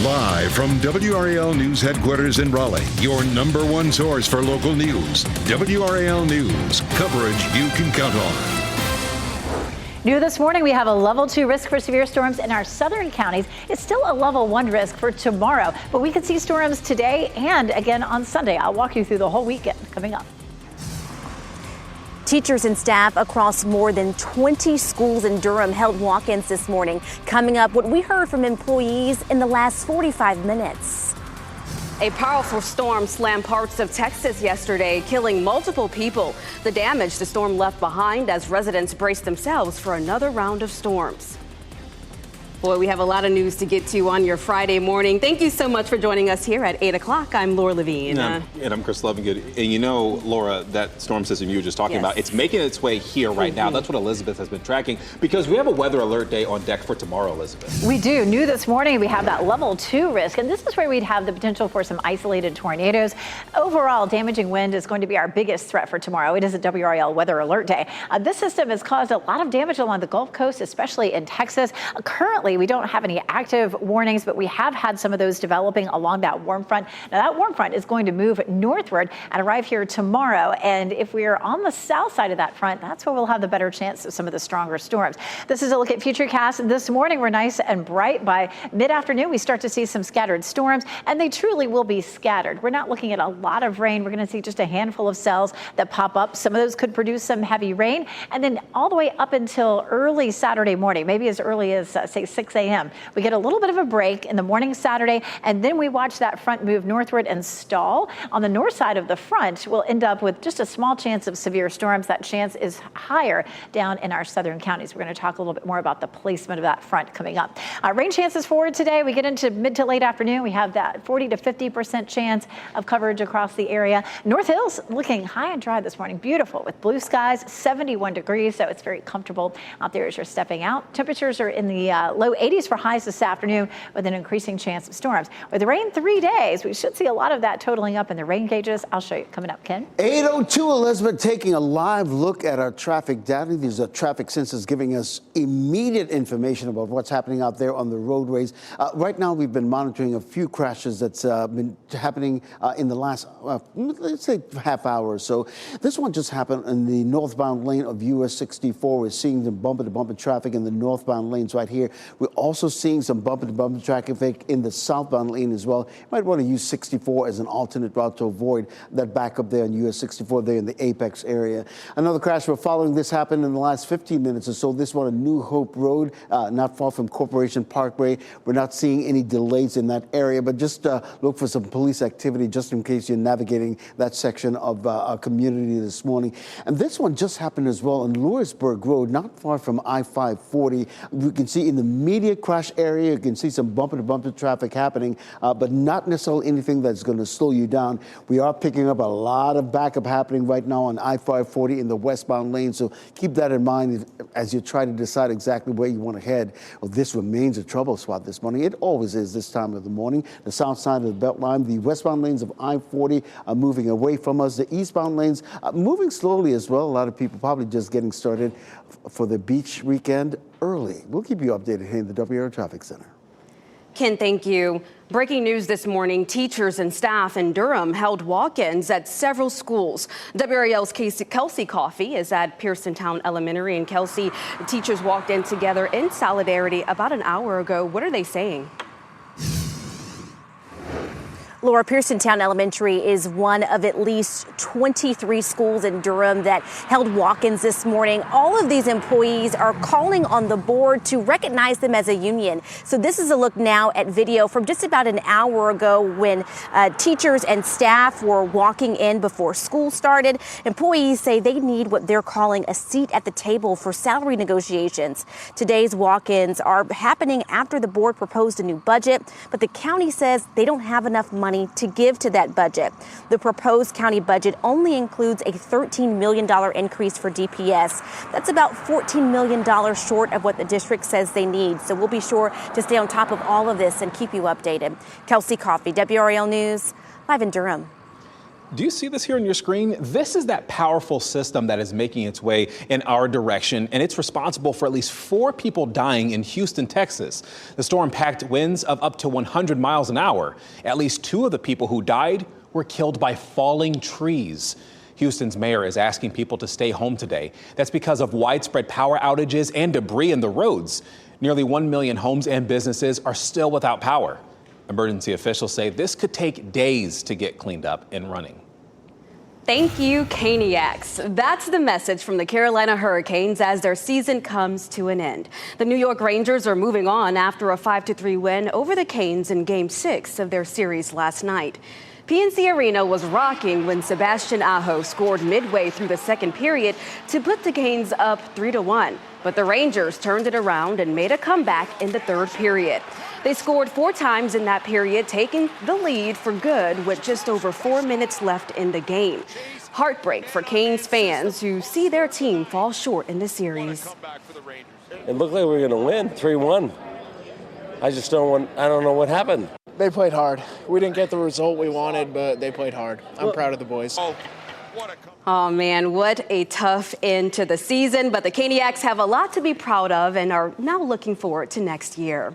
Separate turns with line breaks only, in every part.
Live from WRAL News Headquarters in Raleigh, your number one source for local news. WRAL News, coverage you can count on.
New this morning, we have a level 2 risk for severe storms in our southern counties. It's still a level 1 risk for tomorrow, but we could see storms today and again on Sunday. I'll walk you through the whole weekend coming up.
Teachers and staff across more than 20 schools in Durham held walk-ins this morning. Coming up, what we heard from employees in the last 45 minutes.
A powerful storm slammed parts of Texas yesterday, killing multiple people. The damage the storm left behind as residents braced themselves for another round of storms. Boy, we have a lot of news to get to on your Friday morning. Thank you so much for joining us here at 8 o'clock. I'm Laura Levine.
And I'm Chris Lovingood. And you know, Laura, that storm system you were just talking about, it's making its way here right now. That's what Elizabeth has been tracking because we have a weather alert day on deck for tomorrow, Elizabeth.
We do. New this morning, we have that level 2 risk, and this is where we'd have the potential for some isolated tornadoes. Overall, damaging wind is going to be our biggest threat for tomorrow. It is a WRAL weather alert day. This system has caused a lot of damage along the Gulf Coast, especially in Texas. Currently, we don't have any active warnings, but we have had some of those developing along that warm front. Now, that warm front is going to move northward and arrive here tomorrow. And if we are on the south side of that front, that's where we'll have the better chance of some of the stronger storms. This is a look at Futurecast. This morning, we're nice and bright. By mid-afternoon, we start to see some scattered storms, and they truly will be scattered. We're not looking at a lot of rain. We're going to see just a handful of cells that pop up. Some of those could produce some heavy rain. And then all the way up until early Saturday morning, maybe as early as, say, 6 a.m., we get a little bit of a break in the morning Saturday, and then we watch that front move northward and stall. On the north side of the front, we'll end up with just a small chance of severe storms. That chance is higher down in our southern counties. We're going to talk a little bit more about the placement of that front coming up. Rain chances forward today. We get into mid to late afternoon. We have that 40 to 50% chance of coverage across the area. North Hills looking high and dry this morning. Beautiful with blue skies, 71 degrees, so it's very comfortable out there as you're stepping out. Temperatures are in the low 80s for highs this afternoon with an increasing chance of storms. With the rain 3 days, we should see a lot of that totaling up in the rain gauges. I'll show you coming up, Ken.
8:02, Elizabeth, taking a live look at our traffic data. These are traffic sensors giving us immediate information about what's happening out there on the roadways. Right now, we've been monitoring a few crashes that's been happening in the last, let's say, half hour or so. This one just happened in the northbound lane of US 64. We're seeing the bumper-to-bumper traffic in the northbound lanes right here. We're also seeing some bumper-to-bumper traffic in the southbound lane as well. You might want to use 64 as an alternate route to avoid that backup there on US 64 there in the Apex area. Another crash we're following, this happened in the last 15 minutes or so. This one on New Hope Road, not far from Corporation Parkway. We're not seeing any delays in that area, but just look for some police activity just in case you're navigating that section of our community this morning. And this one just happened as well on Lewisburg Road, not far from I-540. We can see in the immediate crash area, you can see some bumper-to-bumper traffic happening, but not necessarily anything that's going to slow you down. We are picking up a lot of backup happening right now on I-540 in the westbound lane, so keep that in mind as you try to decide exactly where you want to head. Well, this remains a trouble spot this morning. It always is this time of the morning. The south side of the Beltline, the westbound lanes of I-40 are moving away from us. The eastbound lanes are moving slowly as well. A lot of people probably just getting started for the beach weekend early. We'll keep you updated here in the WRAL Traffic Center.
Ken, thank you. Breaking news this morning, teachers and staff in Durham held walk-ins at several schools. WRAL's Kelsey Coffey is at Pearsontown Elementary. And Kelsey, teachers walked in together in solidarity about an hour ago. What are they saying?
Laura, Pearsontown Elementary is one of at least 23 schools in Durham that held walk-ins this morning. All of these employees are calling on the board to recognize them as a union. So this is a look now at video from just about an hour ago when teachers and staff were walking in before school started. Employees say they need what they're calling a seat at the table for salary negotiations. Today's walk-ins are happening after the board proposed a new budget, but the county says they don't have enough money to give to that budget. The proposed county budget only includes a $13 million increase for DPS. That's about $14 million short of what the district says they need. So we'll be sure to stay on top of all of this and keep you updated. Kelsey Coffey, WRAL News, live in Durham.
Do you see this here on your screen? This is that powerful system that is making its way in our direction, and it's responsible for at least 4 people dying in Houston, Texas. The storm packed winds of up to 100 miles an hour. At least 2 of the people who died were killed by falling trees. Houston's mayor is asking people to stay home today. That's because of widespread power outages and debris in the roads. Nearly 1 million homes and businesses are still without power. Emergency officials say this could take days to get cleaned up and running.
Thank you, Caniacs. That's the message from the Carolina Hurricanes as their season comes to an end. The New York Rangers are moving on after a 5-3 win over the Canes in Game 6 of their series last night. PNC Arena was rocking when Sebastian Aho scored midway through the second period to put the Canes up 3-1. But the Rangers turned it around and made a comeback in the third period. They scored 4 times in that period, taking the lead for good with just over 4 minutes left in the game. Heartbreak for Canes fans who see their team fall short in the series.
It looked like we were going to win 3-1. I don't know what happened.
They played hard. We didn't get the result we wanted, but they played hard. I'm proud of the boys.
Oh, man, what a tough end to the season. But the Caniacs have a lot to be proud of and are now looking forward to next year.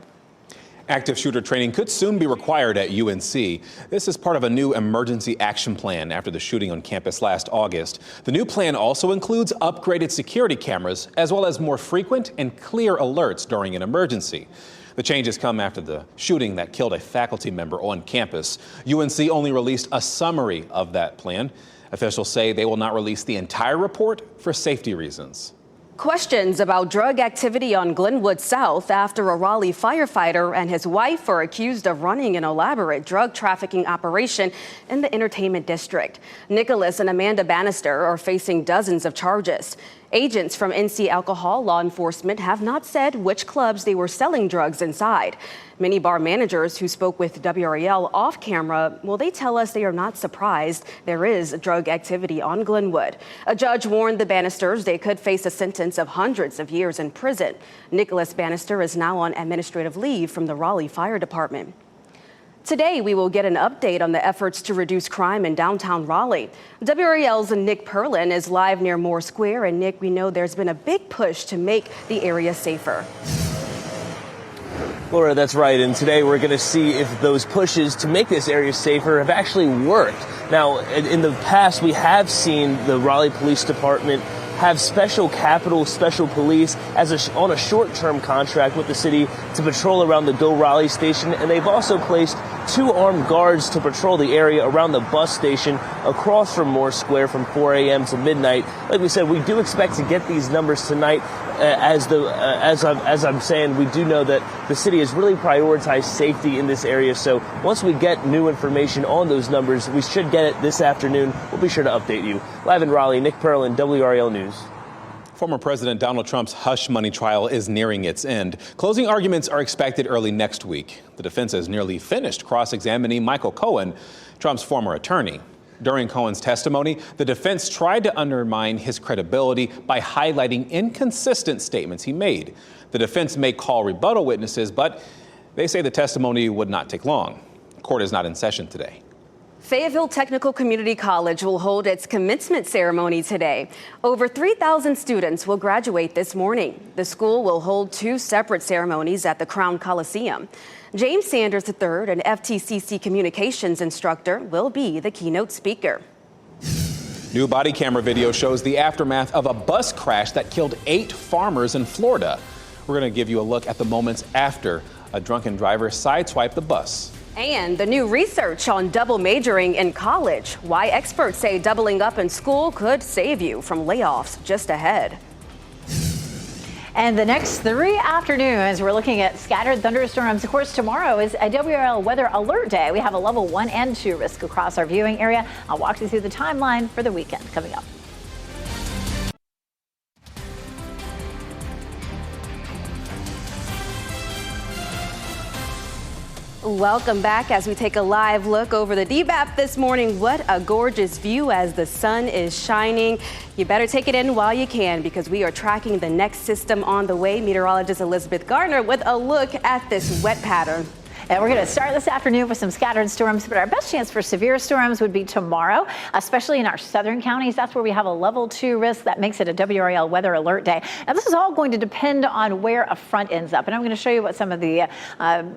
Active shooter training could soon be required at UNC. This is part of a new emergency action plan after the shooting on campus last August. The new plan also includes upgraded security cameras, as well as more frequent and clear alerts during an emergency. The changes come after the shooting that killed a faculty member on campus. UNC only released a summary of that plan. Officials say they will not release the entire report for safety reasons.
Questions about drug activity on Glenwood South after a Raleigh firefighter and his wife are accused of running an elaborate drug trafficking operation in the entertainment district. Nicholas and Amanda Bannister are facing dozens of charges. Agents from NC Alcohol Law Enforcement have not said which clubs they were selling drugs inside. Many bar managers who spoke with WRAL off camera, well, they tell us they are not surprised there is drug activity on Glenwood. A judge warned the Bannisters they could face a sentence of hundreds of years in prison. Nicholas Bannister is now on administrative leave from the Raleigh Fire Department. Today, we will get an update on the efforts to reduce crime in downtown Raleigh. WRAL's Nick Perlin is live near Moore Square. And Nick, we know there's been a big push to make the area safer.
Laura, that's right. And today we're going to see if those pushes to make this area safer have actually worked. Now, in the past, we have seen the Raleigh Police Department have special police on a short-term contract with the city to patrol around the Go Raleigh station, and they've also placed 2 armed guards to patrol the area around the bus station across from Moore Square from 4 a.m. to midnight. Like we said, we do expect to get these numbers tonight. As I'm saying, we do know that the city has really prioritized safety in this area. So once we get new information on those numbers, we should get it this afternoon. We'll be sure to update you. Live in Raleigh, Nick Perlin, WRAL News.
Former President Donald Trump's hush money trial is nearing its end. Closing arguments are expected early next week. The defense has nearly finished cross-examining Michael Cohen, Trump's former attorney. During Cohen's testimony, the defense tried to undermine his credibility by highlighting inconsistent statements he made. The defense may call rebuttal witnesses, but they say the testimony would not take long. Court is not in session today.
Fayetteville Technical Community College will hold its commencement ceremony today. Over 3,000 students will graduate this morning. The school will hold 2 separate ceremonies at the Crown Coliseum. James Sanders III, an FTCC communications instructor, will be the keynote speaker.
New body camera video shows the aftermath of a bus crash that killed 8 farmers in Florida. We're going to give you a look at the moments after a drunken driver sideswiped the bus.
And the new research on double majoring in college. Why experts say doubling up in school could save you from layoffs just ahead.
And the next 3 afternoons, we're looking at scattered thunderstorms. Of course, tomorrow is a WRAL weather alert day. We have a level 1 and 2 risk across our viewing area. I'll walk you through the timeline for the weekend coming up.
Welcome back as we take a live look over the DBAP this morning. What a gorgeous view as the sun is shining. You better take it in while you can because we are tracking the next system on the way. Meteorologist Elizabeth Gardner with a look at this wet pattern.
And we're going to start this afternoon with some scattered storms, but our best chance for severe storms would be tomorrow, especially in our southern counties. That's where we have a level 2 risk. That makes it a WRAL weather alert day. Now, this is all going to depend on where a front ends up. And I'm going to show you what some of the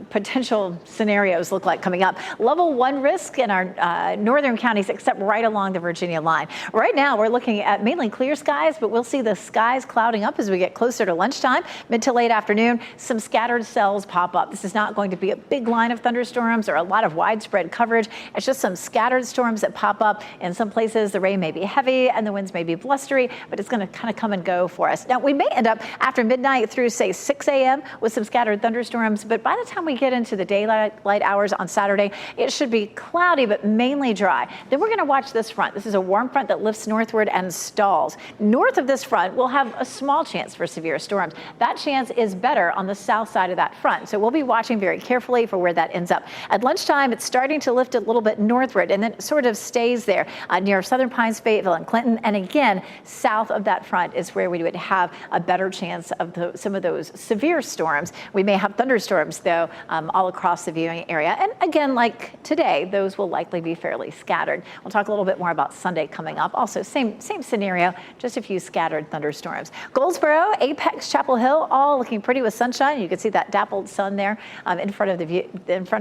potential scenarios look like coming up. Level 1 risk in our northern counties, except right along the Virginia line. Right now, we're looking at mainly clear skies, but we'll see the skies clouding up as we get closer to lunchtime, mid to late afternoon. Some scattered cells pop up. This is not going to be a big line of thunderstorms or a lot of widespread coverage. It's just some scattered storms that pop up. In some places, the rain may be heavy and the winds may be blustery, but it's going to kind of come and go for us. Now, we may end up after midnight through, say, 6 a.m. with some scattered thunderstorms, but by the time we get into the daylight hours on Saturday, it should be cloudy, but mainly dry. Then we're going to watch this front. This is a warm front that lifts northward and stalls. North of this front, we'll have a small chance for severe storms. That chance is better on the south side of that front. So we'll be watching very carefully for where that ends up. At lunchtime, it's starting to lift a little bit northward, and then it sort of stays there near Southern Pines, Fayetteville, and Clinton. And again, south of that front is where we would have a better chance of some of those severe storms. We may have thunderstorms, though, all across the viewing area. And again, like today, those will likely be fairly scattered. We'll talk a little bit more about Sunday coming up. Also, same scenario, just a few scattered thunderstorms. Goldsboro, Apex, Chapel Hill, all looking pretty with sunshine. You can see that dappled sun there in front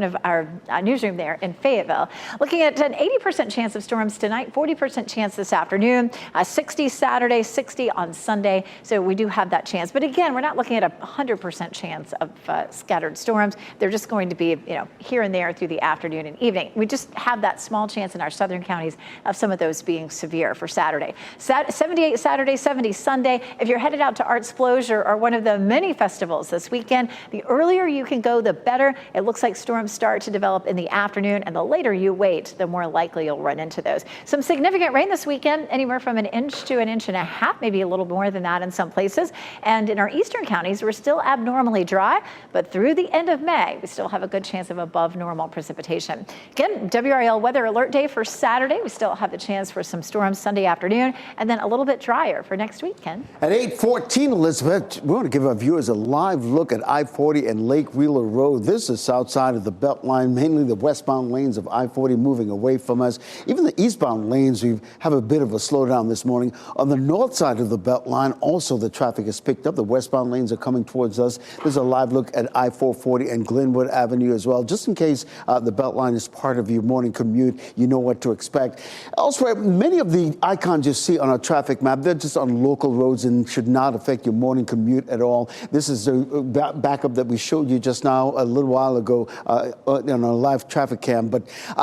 of our newsroom there in Fayetteville. Looking at an 80% chance of storms tonight, 40% chance this afternoon, 60 Saturday, 60 on Sunday. So we do have that chance. But again, we're not looking at a 100% chance of scattered storms. They're just going to be, here and there through the afternoon and evening. We just have that small chance in our southern counties of some of those being severe for Saturday. 78 Saturday, 70 Sunday. If you're headed out to Artsplosion or one of the many festivals this weekend, the earlier you can go, the better. It looks like storms start to develop in the afternoon, and the later you wait, the more likely you'll run into those. Some significant rain this weekend, anywhere from 1 inch to 1.5 inches, maybe a little more than that in some places. And in our eastern counties, we're still abnormally dry, but through the end of May, we still have a good chance of above normal precipitation. Again, WRAL weather alert day for Saturday. We still have the chance for some storms Sunday afternoon, and then a little bit drier for next weekend.
At 8:14, Elizabeth, we want to give our viewers a live look at I-40 and Lake Wheeler Road. This is south side of the Beltline, mainly the westbound lanes of I-40 moving away from us. Even the eastbound lanes, we have a bit of a slowdown this morning. On the north side of the Beltline, also the traffic has picked up. The westbound lanes are coming towards us. There's a live look at I-440 and Glenwood Avenue as well. Just in case the Beltline is part of your morning commute, you know what to expect. Elsewhere, many of the icons you see on our traffic map, they're just on local roads and should not affect your morning commute at all. This is the backup that we showed you just now a little while ago on our live traffic cam. But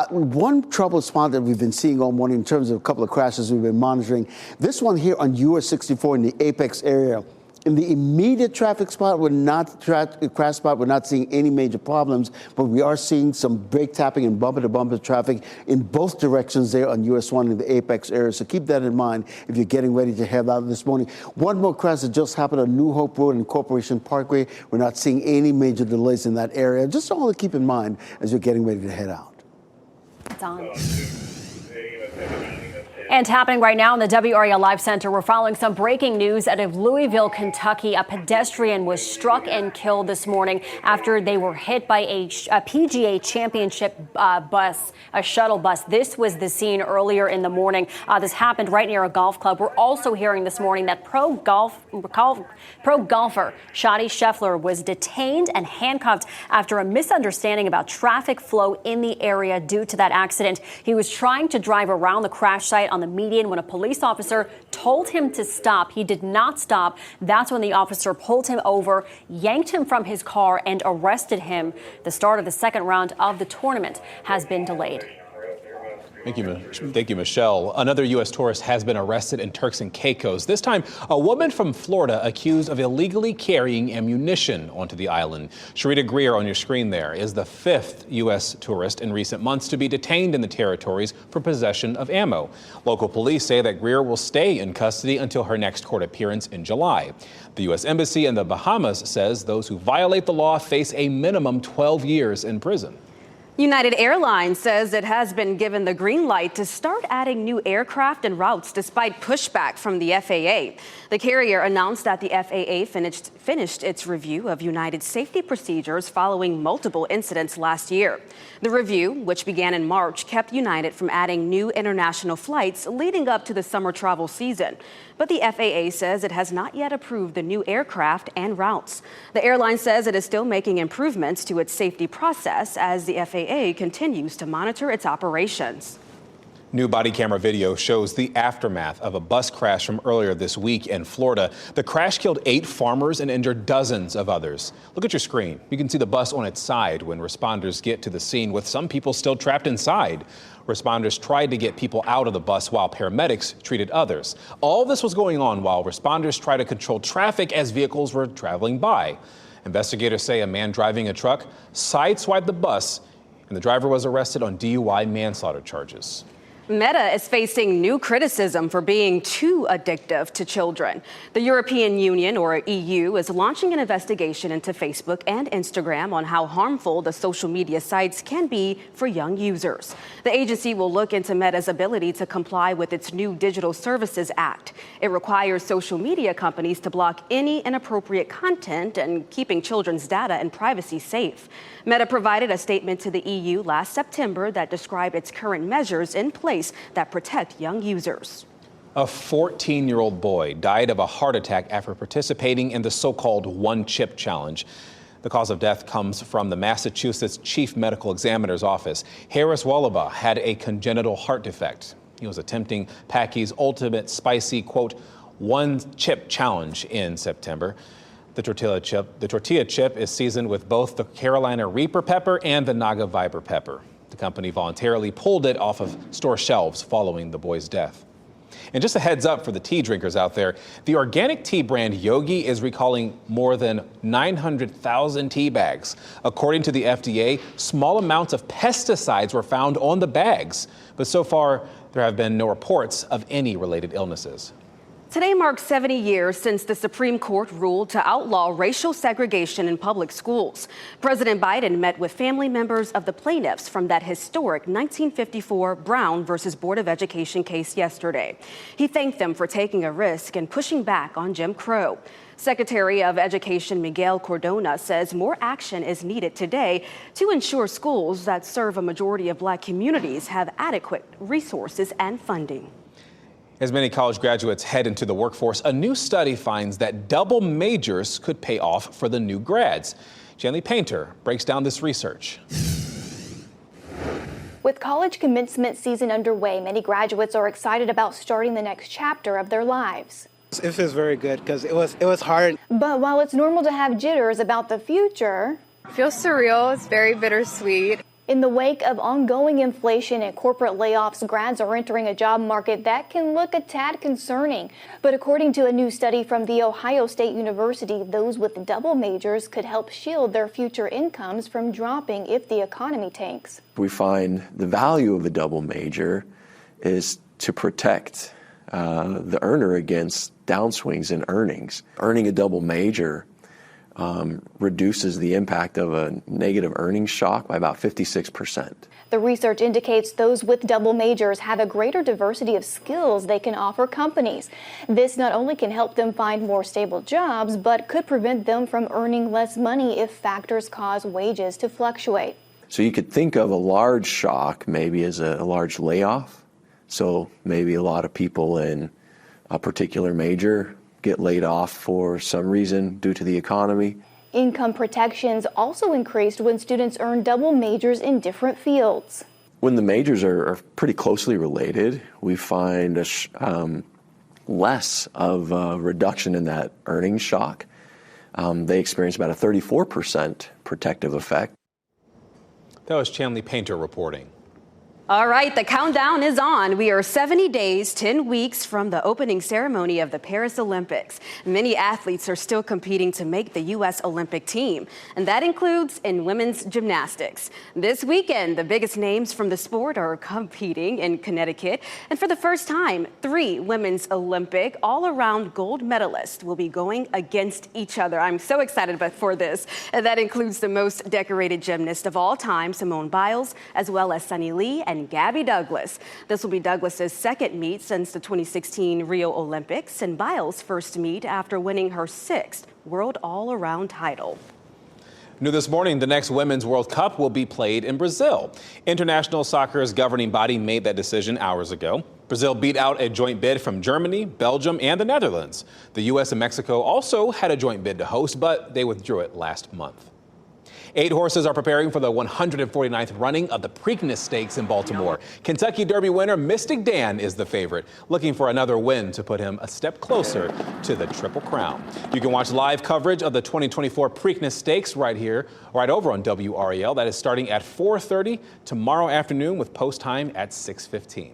one trouble spot that we've been seeing all morning in terms of a couple of crashes we've been monitoring, this one here on US 64 in the Apex area. In the immediate traffic spot, crash spot, we're not seeing any major problems, but we are seeing some brake tapping and bumper-to-bumper traffic in both directions there on US 1 in the Apex area. So keep that in mind if you're getting ready to head out this morning. One more crash that just happened on New Hope Road and Corporation Parkway. We're not seeing any major delays in that area. Just all to keep in mind as you're getting ready to head out.
It's on. And happening right now in the WRAL Live Center, we're following some breaking news out of Louisville, Kentucky. A pedestrian was struck and killed this morning after they were hit by a PGA championship bus, a shuttle bus. This was the scene earlier in the morning. This happened right near a golf club. We're also hearing this morning that pro golfer Shadi Scheffler was detained and handcuffed after a misunderstanding about traffic flow in the area due to that accident. He was trying to drive around the crash site on the median when a police officer told him to stop. He did not stop. That's when the officer pulled him over, yanked him from his car, and arrested him. The start of the second round of the tournament has been delayed.
Thank you, Michelle. Another U.S. tourist has been arrested in Turks and Caicos. This time, a woman from Florida accused of illegally carrying ammunition onto the island. Sharita Greer on your screen there is the 5th U.S. tourist in recent months to be detained in the territories for possession of ammo. Local police say that Greer will stay in custody until her next court appearance in July. The U.S. Embassy in the Bahamas says those who violate the law face a minimum 12 years in prison.
United Airlines says it has been given the green light to start adding new aircraft and routes despite pushback from the FAA. The carrier announced that the FAA finished its review of United's safety procedures following multiple incidents last year. The review, which began in March, kept United from adding new international flights leading up to the summer travel season. But the FAA says it has not yet approved the new aircraft and routes. The airline says it is still making improvements to its safety process as the FAA continues to monitor its operations.
New body camera video shows the aftermath of a bus crash from earlier this week in Florida. The crash killed 8 farmers and injured dozens of others. Look at your screen. You can see the bus on its side when responders get to the scene, with some people still trapped inside. Responders tried to get people out of the bus while paramedics treated others. All this was going on while responders tried to control traffic as vehicles were traveling by. Investigators say a man driving a truck sideswiped the bus, and the driver was arrested on DUI manslaughter charges.
Meta is facing new criticism for being too addictive to children. The European Union, or EU, is launching an investigation into Facebook and Instagram on how harmful the social media sites can be for young users. The agency will look into Meta's ability to comply with its new Digital Services Act. It requires social media companies to block any inappropriate content and keeping children's data and privacy safe. Meta provided a statement to the EU last September that described its current measures in place that protect young users.
A 14-year-old boy died of a heart attack after participating in the so-called one-chip challenge. The cause of death comes from the Massachusetts Chief Medical Examiner's office. Harris Wallaba had a congenital heart defect. He was attempting Packy's ultimate spicy, quote, one-chip challenge in September. The tortilla chip is seasoned with both the Carolina Reaper pepper and the Naga Viper pepper. The company voluntarily pulled it off of store shelves following the boy's death. And just a heads up for the tea drinkers out there, the organic tea brand Yogi is recalling more than 900,000 tea bags. According to the FDA, small amounts of pesticides were found on the bags, but so far there have been no reports of any related illnesses.
Today marks 70 years since the Supreme Court ruled to outlaw racial segregation in public schools. President Biden met with family members of the plaintiffs from that historic 1954 Brown versus Board of Education case yesterday. He thanked them for taking a risk and pushing back on Jim Crow. Secretary of Education Miguel Cardona says more action is needed today to ensure schools that serve a majority of Black communities have adequate resources and funding.
As many college graduates head into the workforce, a new study finds that double majors could pay off for the new grads. Jenny Painter breaks down this research.
With college commencement season underway, many graduates are excited about starting the next chapter of their lives.
It feels very good because it was hard.
But while it's normal to have jitters about the future,
it feels surreal. It's very bittersweet.
In the wake of ongoing inflation and corporate layoffs, grads are entering a job market that can look a tad concerning. But according to a new study from The Ohio State University, those with double majors could help shield their future incomes from dropping if the economy tanks.
We find the value of a double major is to protect the earner against downswings in earnings. Earning a double major reduces the impact of a negative earnings shock by about 56%.
The research indicates those with double majors have a greater diversity of skills they can offer companies. This not only can help them find more stable jobs, but could prevent them from earning less money if factors cause wages to fluctuate.
So you could think of a large shock maybe as a large layoff. So maybe a lot of people in a particular major get laid off for some reason due to the economy.
Income protections also increased when students earn double majors in different fields.
When the majors are pretty closely related, we find less of a reduction in that earnings shock. They experience about a 34% protective effect.
That was Chanley Painter reporting.
All right, the countdown is on. We are 70 days, 10 weeks from the opening ceremony of the Paris Olympics. Many athletes are still competing to make the U.S. Olympic team, and that includes in women's gymnastics. This weekend, the biggest names from the sport are competing in Connecticut, and for the first time, 3 women's Olympic all-around gold medalists will be going against each other. I'm so excited for this. And that includes the most decorated gymnast of all time, Simone Biles, as well as Sunny Lee and Gabby Douglas. This will be Douglas's second meet since the 2016 Rio Olympics and Biles' first meet after winning her 6th World All-Around title.
New this morning, the next Women's World Cup will be played in Brazil. International Soccer's governing body made that decision hours ago. Brazil beat out a joint bid from Germany, Belgium, and the Netherlands. The U.S. and Mexico also had a joint bid to host, but they withdrew it last month. 8 horses are preparing for the 149th running of the Preakness Stakes in Baltimore. Kentucky Derby winner Mystic Dan is the favorite, looking for another win to put him a step closer to the Triple Crown. You can watch live coverage of the 2024 Preakness Stakes right over on WRAL. That is starting at 4:30 tomorrow afternoon with post time at 6:15.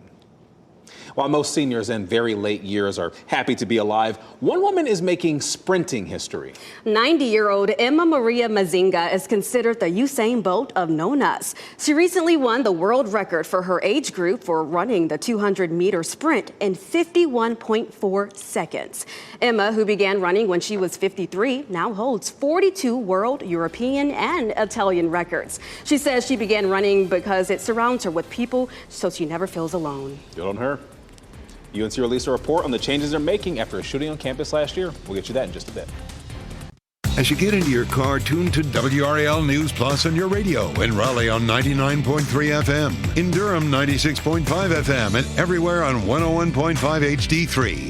While most seniors in very late years are happy to be alive, one woman is making sprinting history.
90-year-old Emma Maria Mazinga is considered the Usain Bolt of Nonas. She recently won the world record for her age group for running the 200-meter sprint in 51.4 seconds. Emma, who began running when she was 53, now holds 42 world, European, and Italian records. She says she began running because it surrounds her with people, so she never feels alone.
Good on her. UNC released a report on the changes they're making after a shooting on campus last year. We'll get you that in just a bit.
As you get into your car, tune to WRAL News Plus on your radio. In Raleigh on 99.3 FM. In Durham, 96.5 FM. And everywhere on 101.5 HD3.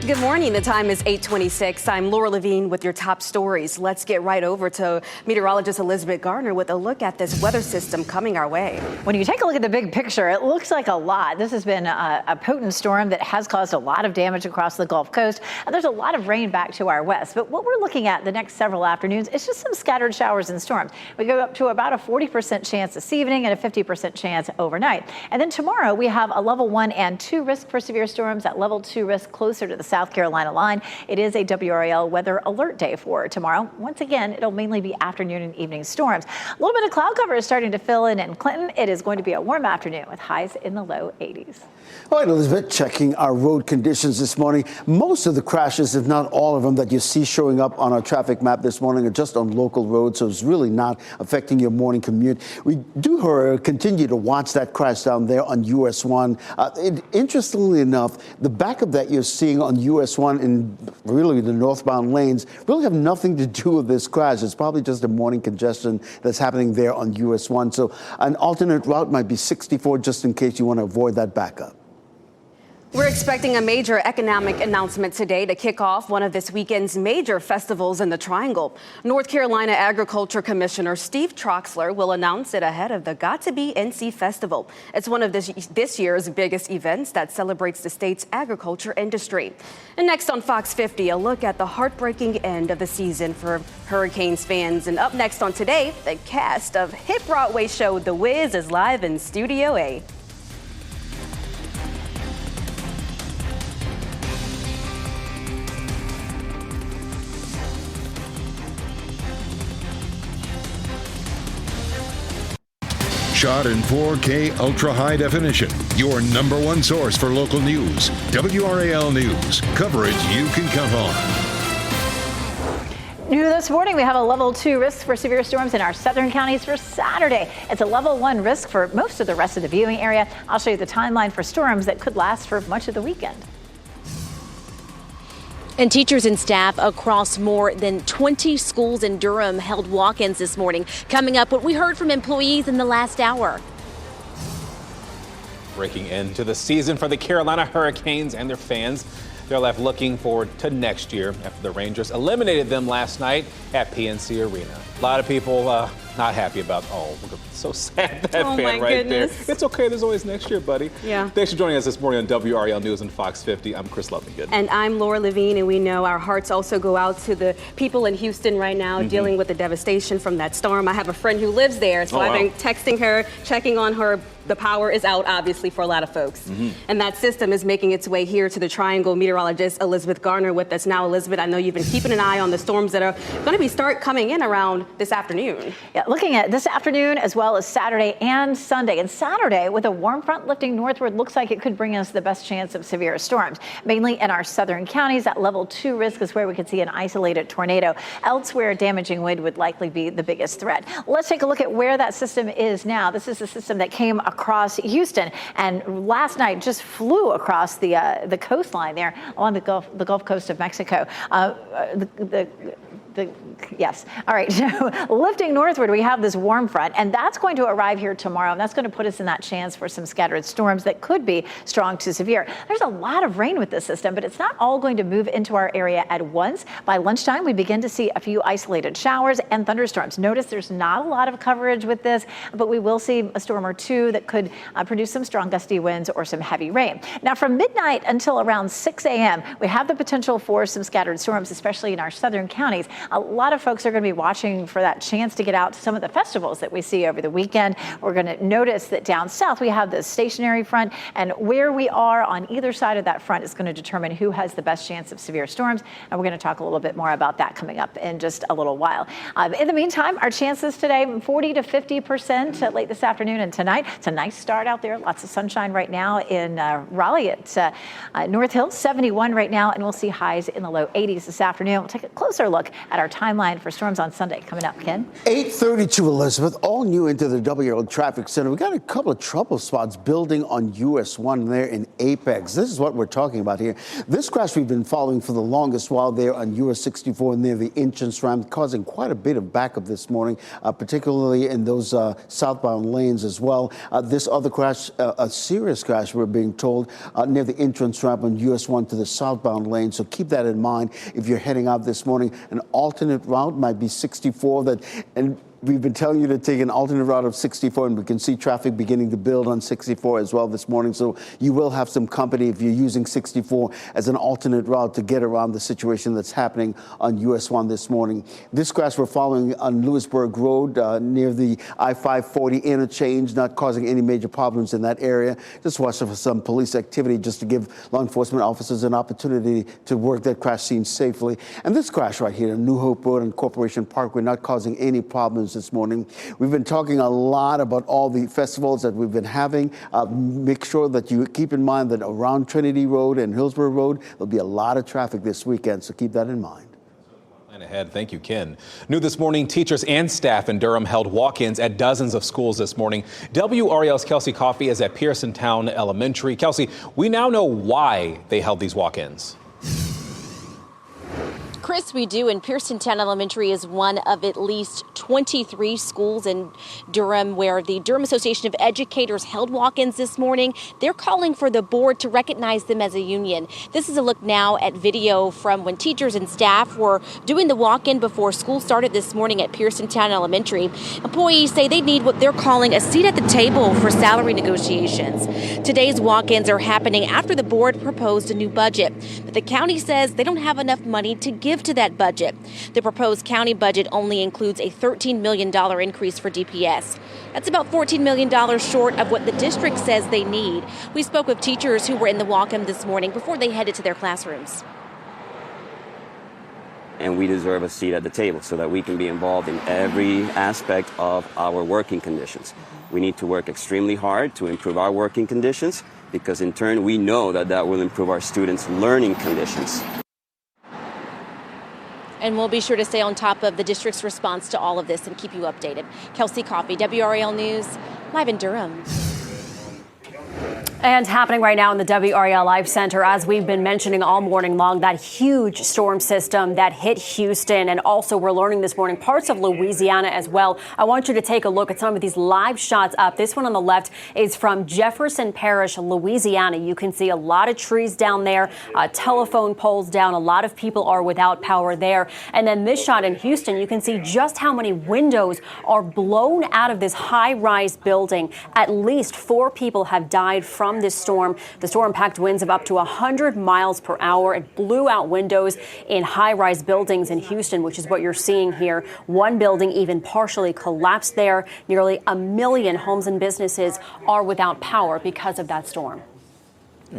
Good morning. The time is 8:26. I'm Laura Levine with your top stories. Let's get right over to meteorologist Elizabeth Gardner with a look at this weather system coming our way.
When you take a look at the big picture, it looks like a lot. This has been a potent storm that has caused a lot of damage across the Gulf Coast. And there's a lot of rain back to our west. But what we're looking at the next several afternoons is just some scattered showers and storms. We go up to about a 40% chance this evening and a 50% chance overnight. And then tomorrow we have a level 1 and 2 risk for severe storms. At level 2 risk closer to the South Carolina line. It is a WRAL weather alert day for tomorrow. Once again, it'll mainly be afternoon and evening storms. A little bit of cloud cover is starting to fill in Clinton. It is going to be a warm afternoon with highs in the low 80s.
All right, Elizabeth, checking our road conditions this morning. Most of the crashes, if not all of them, that you see showing up on our traffic map this morning are just on local roads, so it's really not affecting your morning commute. We do continue to watch that crash down there on US 1. Interestingly enough, the backup that you're seeing on US 1 in really the northbound lanes really have nothing to do with this crash. It's probably just a morning congestion that's happening there on US 1. So an alternate route might be 64 just in case you want to avoid that backup.
We're expecting a major economic announcement today to kick off one of this weekend's major festivals in the Triangle. North Carolina Agriculture Commissioner Steve Troxler will announce it ahead of the Got to Be NC Festival. It's one of this year's biggest events that celebrates the state's agriculture industry. And next on Fox 50, a look at the heartbreaking end of the season for Hurricanes fans. And up next on Today, the cast of hit Broadway show The Wiz is live in Studio A.
Shot in 4K ultra high definition. Your number one source for local news. WRAL News. Coverage you can count on.
New this morning, we have a level 2 risk for severe storms in our southern counties for Saturday. It's a level 1 risk for most of the rest of the viewing area. I'll show you the timeline for storms that could last for much of the weekend.
And teachers and staff across more than 20 schools in Durham held walk-ins this morning. Coming up, what we heard from employees in the last hour.
Breaking into the season for the Carolina Hurricanes and their fans. They're left looking forward to next year after the Rangers eliminated them last night at PNC Arena. A lot of people not happy about So sad that
Oh,
fan
my
right
goodness.
there. It's okay. There's always next year, buddy.
Yeah.
Thanks for joining us this morning on WRAL News and Fox 50. I'm Chris Lovingood.
And I'm Laura Levine, and we know our hearts also go out to the people in Houston right now dealing with the devastation from that storm. I have a friend who lives there, so I've been texting her, checking on her. The power is out, obviously, for a lot of folks. And that system is making its way here to the Triangle. Meteorologist Elizabeth Garner with us now. Elizabeth, I know you've been keeping an eye on the storms that are going to start coming in around this afternoon.
Yeah, looking at this afternoon as well as Saturday and Sunday. And Saturday, with a warm front lifting northward, looks like it could bring us the best chance of severe storms. Mainly in our southern counties, that level 2 risk is where we could see an isolated tornado. Elsewhere, damaging wind would likely be the biggest threat. Let's take a look at where that system is now. This is the system that came across Houston and last night just flew across the coastline there along the Gulf Coast of Mexico. Yes. All right. So lifting northward, we have this warm front, and that's going to arrive here tomorrow, and that's going to put us in that chance for some scattered storms that could be strong to severe. There's a lot of rain with this system, but it's not all going to move into our area at once. By lunchtime, we begin to see a few isolated showers and thunderstorms. Notice there's not a lot of coverage with this, but we will see a storm or two that could produce some strong gusty winds or some heavy rain. Now, from midnight until around 6 a.m., we have the potential for some scattered storms, especially in our southern counties. A lot of folks are going to be watching for that chance to get out to some of the festivals that we see over the weekend. We're going to notice that down south we have the stationary front, and where we are on either side of that front is going to determine who has the best chance of severe storms. And we're going to talk a little bit more about that coming up in just a little while. In the meantime, our chances today, 40 to 50% late this afternoon and tonight. It's a nice start out there. Lots of sunshine right now in Raleigh at North Hill, 71 right now, and we'll see highs in the low 80s this afternoon. We'll take a closer look at our timeline for storms on Sunday coming up. Ken?
8:32, Elizabeth, all new into the WRAL Traffic Center. We got a couple of trouble spots building on US 1 there in Apex. This is what we're talking about here. This crash we've been following for the longest while there on US 64 near the entrance ramp, causing quite a bit of backup this morning, particularly in those southbound lanes as well. This other crash, a serious crash, we're being told, near the entrance ramp on US 1 to the southbound lane. So keep that in mind if you're heading out this morning. An alternate route might be 64 and we've been telling you to take an alternate route of 64, and we can see traffic beginning to build on 64 as well this morning. So you will have some company if you're using 64 as an alternate route to get around the situation that's happening on US 1 this morning. This crash we're following on Lewisburg Road near the I-540 interchange, not causing any major problems in that area. Just watch for some police activity just to give law enforcement officers an opportunity to work that crash scene safely. And this crash right here on New Hope Road and Corporation Parkway, not causing any problems this morning. We've been talking a lot about all the festivals that we've been having. Make sure that you keep in mind that around Trinity Road and Hillsborough Road, there'll be a lot of traffic this weekend, so keep that in mind.
Ahead. Thank you, Ken. New this morning, teachers and staff in Durham held walk-ins at dozens of schools this morning. WRAL's Kelsey Coffey is at Pearsontown Elementary. Kelsey, we now know why they held these walk-ins.
Chris, we do, and Pearsontown Elementary is one of at least 23 schools in Durham where the Durham Association of Educators held walk-ins this morning. They're calling for the board to recognize them as a union. This is a look now at video from when teachers and staff were doing the walk-in before school started this morning at Pearsontown Elementary. Employees say they need what they're calling a seat at the table for salary negotiations. Today's walk-ins are happening after the board proposed a new budget, but the county says they don't have enough money to give to that budget. The proposed county budget only includes a $13 million increase for DPS. That's about $14 million short of what the district says they need. We spoke with teachers who were in the walk-in this morning before they headed to their classrooms.
And we deserve a seat at the table so that we can be involved in every aspect of our working conditions. We need to work extremely hard to improve our working conditions because in turn we know that that will improve our students' learning conditions.
And we'll be sure to stay on top of the district's response to all of this and keep you updated. Kelsey Coffey, WRAL News, live in Durham. And happening right now in the WRAL Live Center, as we've been mentioning all morning long, that huge storm system that hit Houston. And also we're learning this morning parts of Louisiana as well. I want you to take a look at some of these live shots up. This one on the left is from Jefferson Parish, Louisiana. You can see a lot of trees down there, telephone poles down. A lot of people are without power there. And then this shot in Houston, you can see just how many windows are blown out of this high-rise building. At least 4 people have died from this storm. The storm packed winds of up to 100 miles per hour. It blew out windows in high-rise buildings in Houston, which is what you're seeing here. One building even partially collapsed there. Nearly 1 million homes and businesses are without power because of that storm.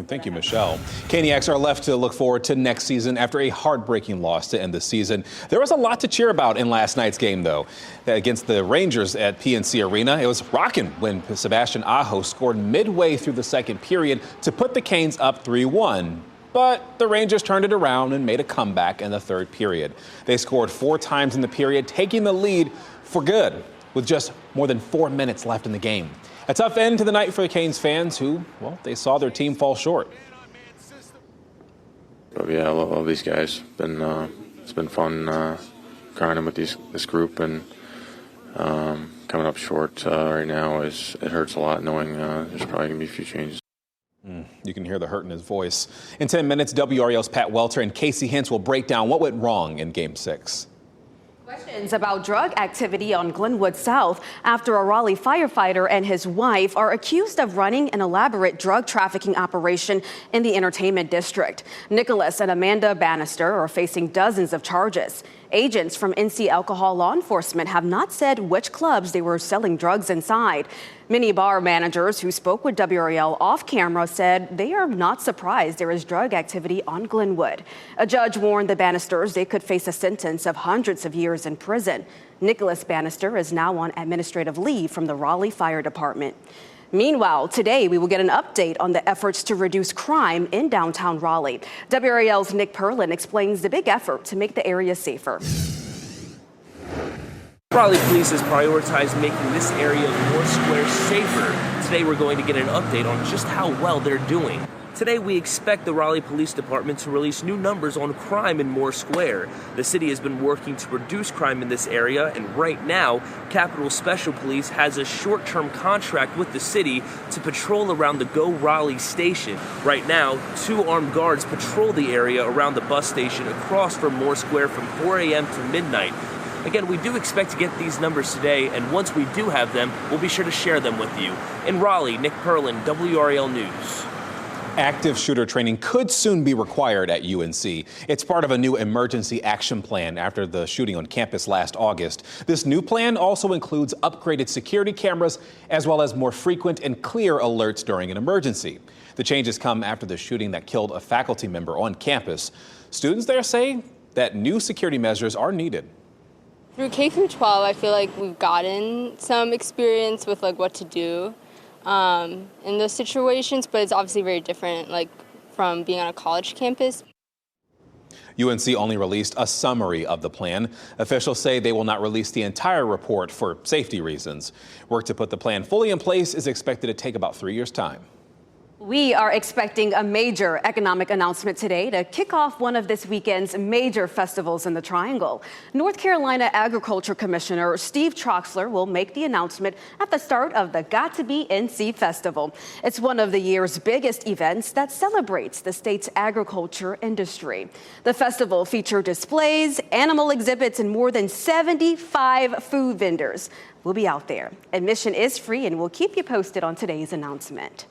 Thank you, Michelle. Caniacs are left to look forward to next season after a heartbreaking loss to end the season. There was a lot to cheer about in last night's game, though. Against the Rangers at PNC Arena, it was rocking when Sebastian Aho scored midway through the second period to put the Canes up 3-1. But the Rangers turned it around and made a comeback in the third period. They scored 4 times in the period, taking the lead for good with just more than 4 minutes left in the game. A tough end to the night for the Canes fans who, well, they saw their team fall short.
But yeah, I love these guys. It's been fun grinding with this group, and coming up short right now it hurts a lot knowing there's probably going to be a few changes.
You can hear the hurt in his voice. In 10 minutes, WRAL's Pat Welter and Casey Hintz will break down what went wrong in Game 6.
Questions about drug activity on Glenwood South after a Raleigh firefighter and his wife are accused of running an elaborate drug trafficking operation in the entertainment district. Nicholas and Amanda Bannister are facing dozens of charges. Agents from NC Alcohol Law Enforcement have not said which clubs they were selling drugs inside. Many bar managers who spoke with WRAL off camera said they are not surprised there is drug activity on Glenwood. A judge warned the Bannisters they could face a sentence of hundreds of years in prison. Nicholas Bannister is now on administrative leave from the Raleigh Fire Department. Meanwhile, today we will get an update on the efforts to reduce crime in downtown Raleigh. WRAL's Nick Perlin explains the big effort to make the area safer.
Raleigh Police has prioritized making this area of Moore Square safer. Today we're going to get an update on just how well they're doing. Today we expect the Raleigh Police Department to release new numbers on crime in Moore Square. The city has been working to reduce crime in this area, and right now, Capitol Special Police has a short-term contract with the city to patrol around the Go Raleigh station. Right now, 2 armed guards patrol the area around the bus station across from Moore Square from 4 a.m. to midnight. Again, we do expect to get these numbers today, and once we do have them, we'll be sure to share them with you. In Raleigh, Nick Perlin, WRAL News.
Active shooter training could soon be required at UNC. It's part of a new emergency action plan after the shooting on campus last August. This new plan also includes upgraded security cameras as well as more frequent and clear alerts during an emergency. The changes come after the shooting that killed a faculty member on campus. Students there say that new security measures are needed.
Through K through 12, I feel like we've gotten some experience with what to do in those situations, but it's obviously very different from being on a college campus.
UNC only released a summary of the plan. Officials say they will not release the entire report for safety reasons. Work to put the plan fully in place is expected to take about 3 years' time.
We are expecting a major economic announcement today to kick off one of this weekend's major festivals in the Triangle. North Carolina Agriculture Commissioner Steve Troxler will make the announcement at the start of the Got to Be NC Festival. It's one of the year's biggest events that celebrates the state's agriculture industry. The festival features displays, animal exhibits, and more than 75 food vendors. We'll be out there. Admission is free, and we'll keep you posted on today's announcement.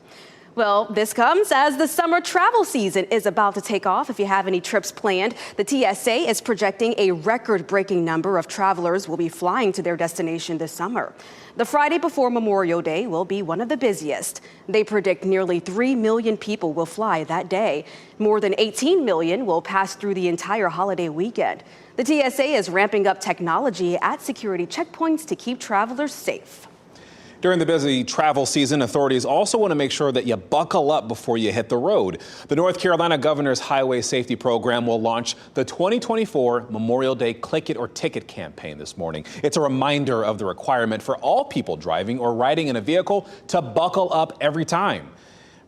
Well, this comes as the summer travel season is about to take off. If you have any trips planned, the TSA is projecting a record-breaking number of travelers will be flying to their destination this summer. The Friday before Memorial Day will be one of the busiest. They predict nearly 3 million people will fly that day. More than 18 million will pass through the entire holiday weekend. The TSA is ramping up technology at security checkpoints to keep travelers safe.
During the busy travel season, authorities also want to make sure that you buckle up before you hit the road. The North Carolina Governor's Highway Safety Program will launch the 2024 Memorial Day Click It or Ticket campaign this morning. It's a reminder of the requirement for all people driving or riding in a vehicle to buckle up every time.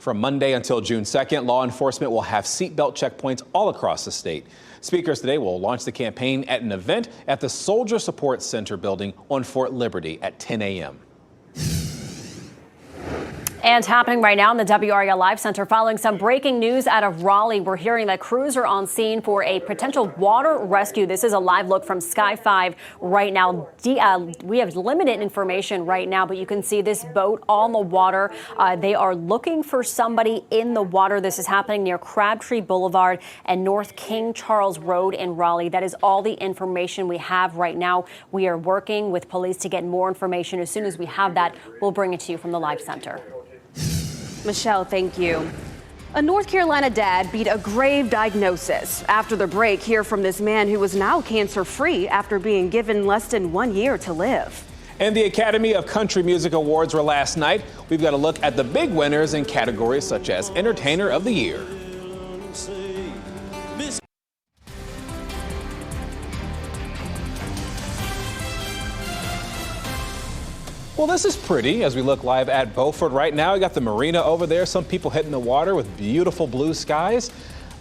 From Monday until June 2nd, law enforcement will have seatbelt checkpoints all across the state. Speakers today will launch the campaign at an event at the Soldier Support Center building on Fort Liberty at 10 a.m.
And happening right now in the WRAL Live Center following some breaking news out of Raleigh. We're hearing that crews are on scene for a potential water rescue. This is a live look from Sky 5 right now. We have limited information right now, but you can see this boat on the water. They are looking for somebody in the water. This is happening near Crabtree Boulevard and North King Charles Road in Raleigh. That is all the information we have right now. We are working with police to get more information. As soon as we have that, we'll bring it to you from the Live Center.
Michelle, thank you. A North Carolina dad beat a grave diagnosis. After the break, hear from this man who is now cancer-free after being given less than 1 year to live.
And the Academy of Country Music Awards were last night. We've got a look at the big winners in categories such as Entertainer of the Year. Well, this is pretty as we look live at Beaufort right now. We got the marina over there. Some people hitting the water with beautiful blue skies.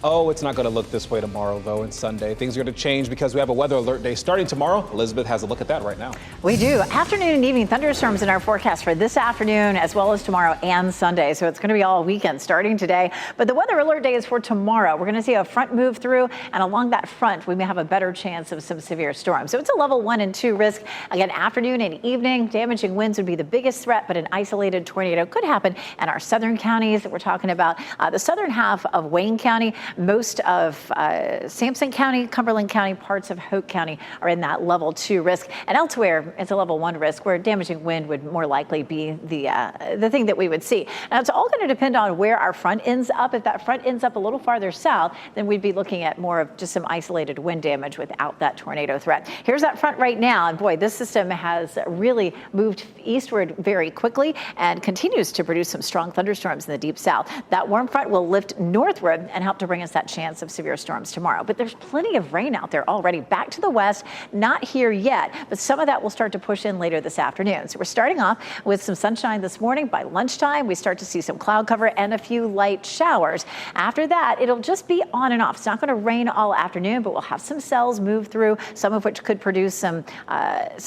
Oh, it's not going to look this way tomorrow, though, and Sunday. Things are going to change because we have a weather alert day starting tomorrow. Elizabeth has a look at that right now.
We do. Afternoon and evening thunderstorms in our forecast for this afternoon as well as tomorrow and Sunday. So it's going to be all weekend starting today. But the weather alert day is for tomorrow. We're going to see a front move through, and along that front, we may have a better chance of some severe storms. So it's a level 1 and 2 risk. Again, afternoon and evening, damaging winds would be the biggest threat, but an isolated tornado could happen in our southern counties. We're talking about the southern half of Wayne County. Most of Sampson County, Cumberland County, parts of Hoke County are in that level 2 risk. And elsewhere, it's a level 1 risk where damaging wind would more likely be the thing that we would see. Now, it's all going to depend on where our front ends up. If that front ends up a little farther south, then we'd be looking at more of just some isolated wind damage without that tornado threat. Here's that front right now. And boy, this system has really moved eastward very quickly and continues to produce some strong thunderstorms in the deep south. That warm front will lift northward and help to bring us that chance of severe storms tomorrow. But there's plenty of rain out there already. Back to the west, not here yet, but some of that will start to push in later this afternoon. So we're starting off with some sunshine this morning. By lunchtime, we start to see some cloud cover and a few light showers. After that, it'll just be on and off. It's not going to rain all afternoon, but we'll have some cells move through, some of which could produce some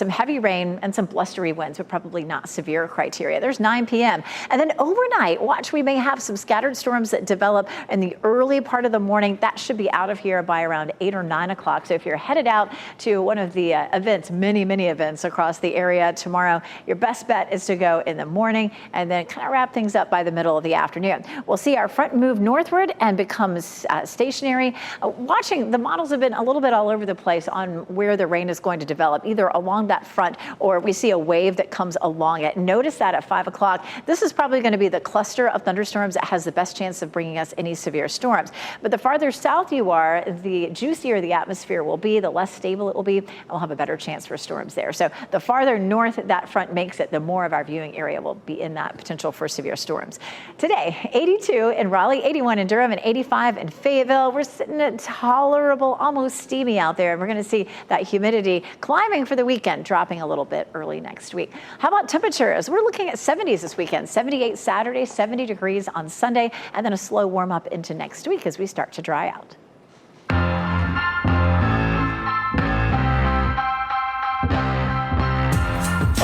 heavy rain and some blustery winds, but probably not severe criteria. There's 9 p.m. And then overnight, watch, we may have some scattered storms that develop in the early part of the morning. That should be out of here by around 8 or 9 o'clock. So if you're headed out to one of the events, many events across the area tomorrow, your best bet is to go in the morning and then kind of wrap things up by the middle of the afternoon. We'll see our front move northward and become stationary. Watching, the models have been a little bit all over the place on where the rain is going to develop, either along that front or we see a wave that comes along it. Notice that at 5 o'clock, this is probably going to be the cluster of thunderstorms that has the best chance of bringing us any severe storms. But the farther south you are, the juicier the atmosphere will be, the less stable it will be, and we'll have a better chance for storms there. So the farther north that front makes it, the more of our viewing area will be in that potential for severe storms. Today, 82 in Raleigh, 81 in Durham, and 85 in Fayetteville. We're sitting at tolerable, almost steamy out there, and we're going to see that humidity climbing for the weekend, dropping a little bit early next week. How about temperatures? We're looking at 70s this weekend, 78 Saturday, 70 degrees on Sunday, and then a slow warm up into next week as we start to dry out.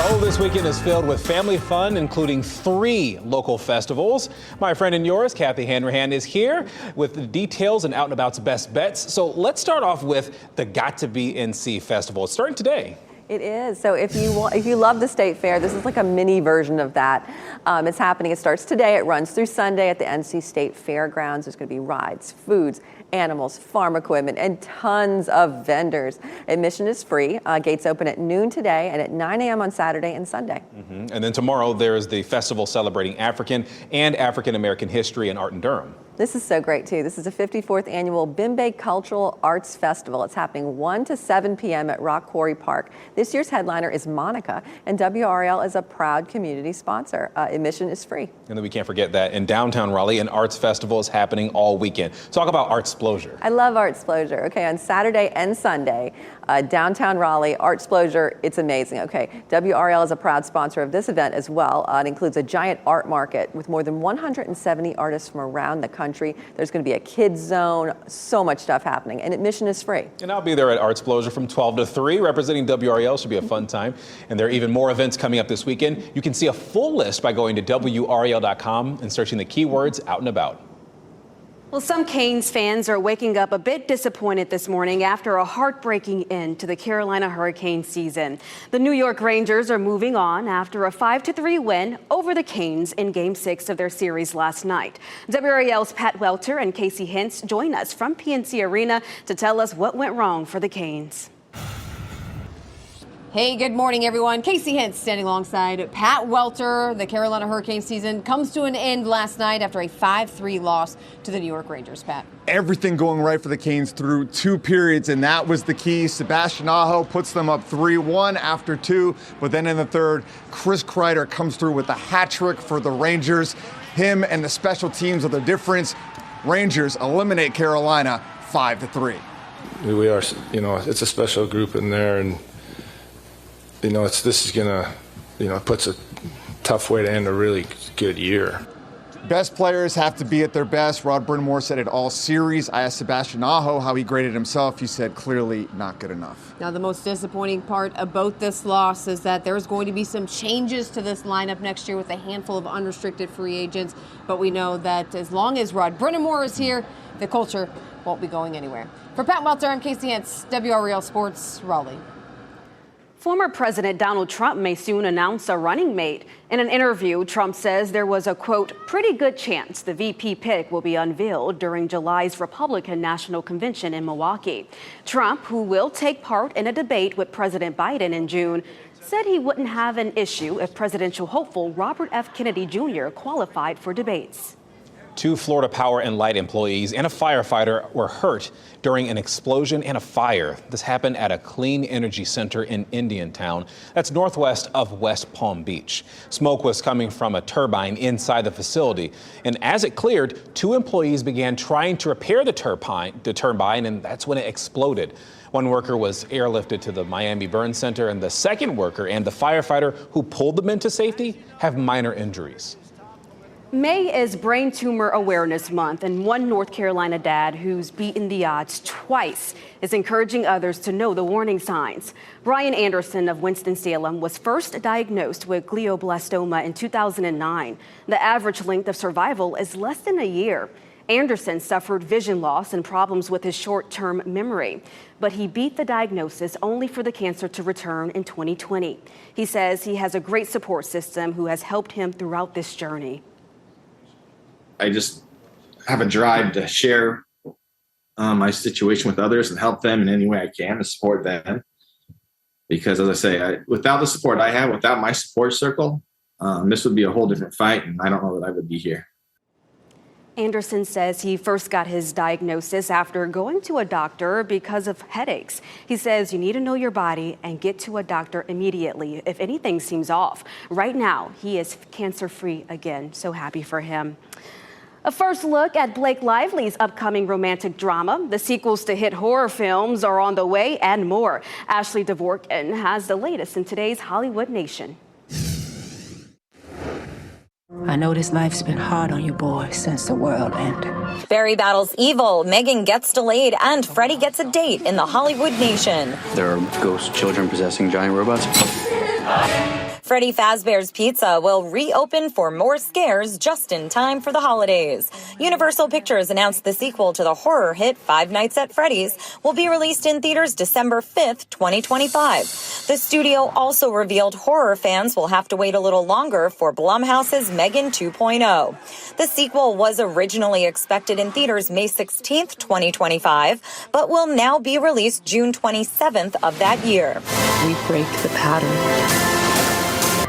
Oh, this weekend is filled with family fun, including 3 local festivals. My friend and yours, Kathy Hanrahan, is here with the details and Out and About's best bets. So let's start off with the Got to Be NC Festival. It's starting today.
It is. So if you love the State Fair, this is like a mini version of that. It's happening. It starts today. It runs through Sunday at the NC State Fairgrounds. There's going to be rides, foods, animals, farm equipment, and tons of vendors. Admission is free. Gates open at noon today and at 9 a.m. on Saturday and Sunday.
And then tomorrow there is the festival celebrating African and African American history and art in Durham.
This is so great, too. This is the 54th annual Bimbe Cultural Arts Festival. It's happening 1 to 7 p.m. at Rock Quarry Park. This year's headliner is Monica, and WRAL is a proud community sponsor. Admission is free.
And then we can't forget that in downtown Raleigh, an arts festival is happening all weekend. Talk about Artsplosion.
I love Artsplosion. Okay, on Saturday and Sunday, Downtown Raleigh, Artsplosion, it's amazing. Okay, WRAL is a proud sponsor of this event as well. It includes a giant art market with more than 170 artists from around the country. There's going to be a kids zone, so much stuff happening, and admission is free.
And I'll be there at Artsplosion from 12 to 3, representing WRAL. Should be a fun time. And there are even more events coming up this weekend. You can see a full list by going to WRAL.com and searching the keywords out and about.
Well, some Canes fans are waking up a bit disappointed this morning after a heartbreaking end to the Carolina Hurricane season. The New York Rangers are moving on after a 5-3 win over the Canes in Game 6 of their series last night. WRAL's Pat Welter and Casey Hintz join us from PNC Arena to tell us what went wrong for the Canes.
Hey, good morning, everyone. Casey Hintz standing alongside Pat Welter. The Carolina Hurricane season comes to an end last night after a 5-3 loss to the New York Rangers. Pat.
Everything going right for the Canes through 2 periods, and that was the key. Sebastian Aho puts them up 3-1 after 2, but then in the third, Chris Kreider comes through with a hat trick for the Rangers. Him and the special teams are the difference. Rangers eliminate Carolina 5-3.
We are, it's a special group in there, and this is gonna, puts a tough way to end a really good year.
Best players have to be at their best. Rod Brind'Amour said it all series. I asked Sebastian Aho how he graded himself. He said clearly not good enough.
Now, the most disappointing part about this loss is that there's going to be some changes to this lineup next year with a handful of unrestricted free agents. But we know that as long as Rod Brind'Amour is here, the culture won't be going anywhere. For Pat Welter, I'm Casey Hintz, WRAL Sports, Raleigh.
Former President Donald Trump may soon announce a running mate. In an interview, Trump says there was a, quote, pretty good chance the VP pick will be unveiled during July's Republican National Convention in Milwaukee. Trump, who will take part in a debate with President Biden in June, said he wouldn't have an issue if presidential hopeful Robert F. Kennedy Jr. qualified for debates.
2 Florida Power and Light employees and a firefighter were hurt during an explosion and a fire. This happened at a clean energy center in Indiantown. That's northwest of West Palm Beach. Smoke was coming from a turbine inside the facility. And as it cleared, 2 employees began trying to repair the turbine, and that's when it exploded. One worker was airlifted to the Miami Burn Center, and the second worker and the firefighter who pulled them into safety have minor injuries.
May is Brain Tumor Awareness Month, and one North Carolina dad who's beaten the odds twice is encouraging others to know the warning signs. Brian Anderson of Winston-Salem was first diagnosed with glioblastoma in 2009. The average length of survival is less than a year. Anderson suffered vision loss and problems with his short-term memory, but he beat the diagnosis only for the cancer to return in 2020. He says he has a great support system who has helped him throughout this journey.
I just have a drive to share my situation with others and help them in any way I can to support them. Because as I say, without the support I have, without my support circle, this would be a whole different fight, and I don't know that I would be here.
Anderson says he first got his diagnosis after going to a doctor because of headaches. He says you need to know your body and get to a doctor immediately if anything seems off. Right now, he is cancer-free again. So happy for him. A first look at Blake Lively's upcoming romantic drama. The sequels to hit horror films are on the way and more. Ashley Dvorkin has the latest in today's Hollywood Nation.
I know this life's been hard on you boys since the world ended.
Barry battles evil, Megan gets delayed, and Freddie gets a date in the Hollywood Nation.
There are ghost children possessing giant robots.
Freddy Fazbear's Pizza will reopen for more scares just in time for the holidays. Universal Pictures announced the sequel to the horror hit Five Nights at Freddy's will be released in theaters December 5th, 2025. The studio also revealed horror fans will have to wait a little longer for Blumhouse's Megan 2.0. The sequel was originally expected in theaters May 16th, 2025, but will now be released June 27th of that year.
We break the pattern.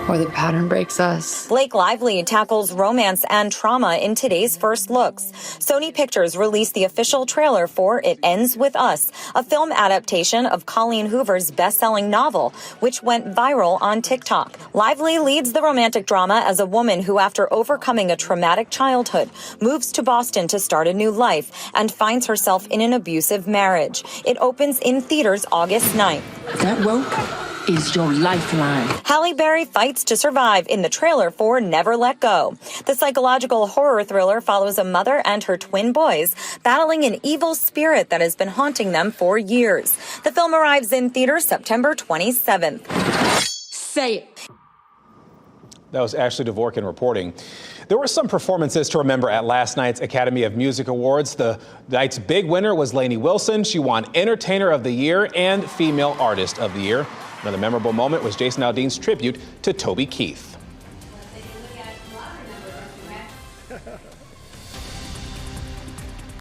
or the pattern breaks us.
Blake Lively tackles romance and trauma in today's First Looks. Sony Pictures released the official trailer for It Ends With Us, a film adaptation of Colleen Hoover's best-selling novel, which went viral on TikTok. Lively leads the romantic drama as a woman who, after overcoming a traumatic childhood, moves to Boston to start a new life and finds herself in an abusive marriage. It opens in theaters August 9th.
That rope is your lifeline.
Halle Berry fights to survive in the trailer for Never Let Go. The psychological horror thriller follows a mother and her twin boys battling an evil spirit that has been haunting them for years. The film arrives in theaters September 27th.
Say it.
That was Ashley Dvorkin reporting. There were some performances to remember at last night's Academy of Music Awards. The night's big winner was Lainey Wilson. She won Entertainer of the Year and Female Artist of the Year. Another memorable moment was Jason Aldean's tribute to Toby Keith.